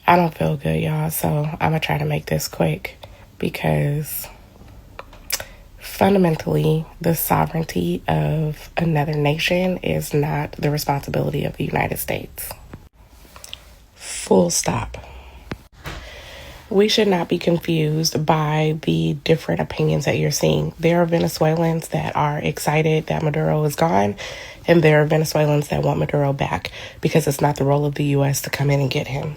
I don't feel good, y'all, so I'm gonna try to make this quick because fundamentally, the sovereignty of another nation is not the responsibility of the United States. Full stop. We should not be confused by the different opinions that you're seeing. There are Venezuelans that are excited that Maduro is gone, and there are Venezuelans that want Maduro back because it's not the role of the U.S. to come in and get him.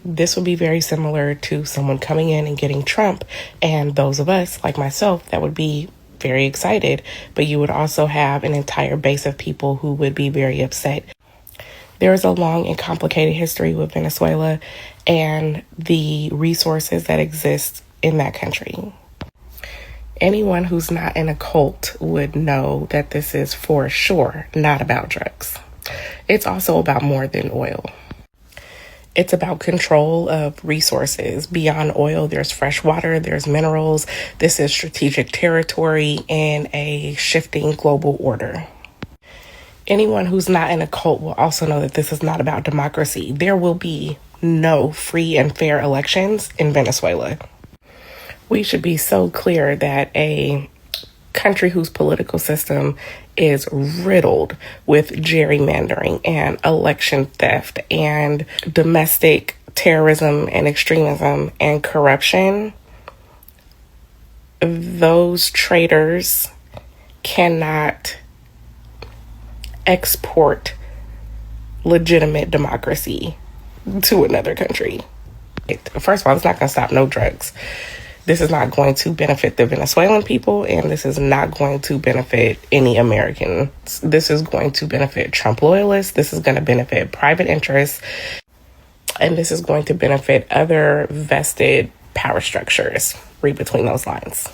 This would be very similar to someone coming in and getting Trump, and those of us, like myself, that would be very excited, but you would also have an entire base of people who would be very upset. There is a long and complicated history with Venezuela and the resources that exist in that country. Anyone who's not in a cult would know that this is for sure not about drugs. It's also about more than oil. It's about control of resources. Beyond oil, there's fresh water, there's minerals. This is strategic territory in a shifting global order. Anyone who's not in a cult will also know that this is not about democracy. There will be no free and fair elections in Venezuela. We should be so clear that a country whose political system is riddled with gerrymandering and election theft and domestic terrorism and extremism and corruption, those traitors cannot export legitimate democracy to another country. First of all, it's not going to stop no drugs. This is not going to benefit the Venezuelan people, and this is not going to benefit any Americans. This is going to benefit Trump loyalists. This is going to benefit private interests, and this is going to benefit other vested power structures. Read between those lines.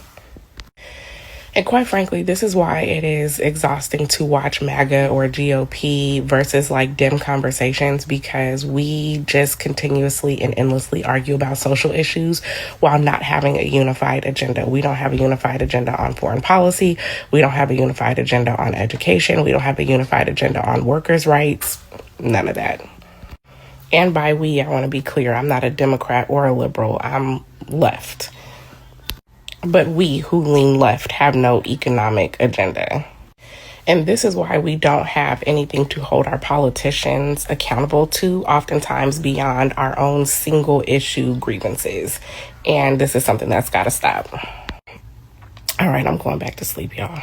And quite frankly, this is why it is exhausting to watch MAGA or GOP versus like Dem conversations, because we just continuously and endlessly argue about social issues while not having a unified agenda. We don't have a unified agenda on foreign policy. We don't have a unified agenda on education. We don't have a unified agenda on workers' rights. None of that. And by we, I want to be clear, I'm not a Democrat or a liberal. I'm left. But we who lean left have no economic agenda. And this is why we don't have anything to hold our politicians accountable to, oftentimes beyond our own single issue grievances. And this is something that's got to stop. All right, I'm going back to sleep, y'all.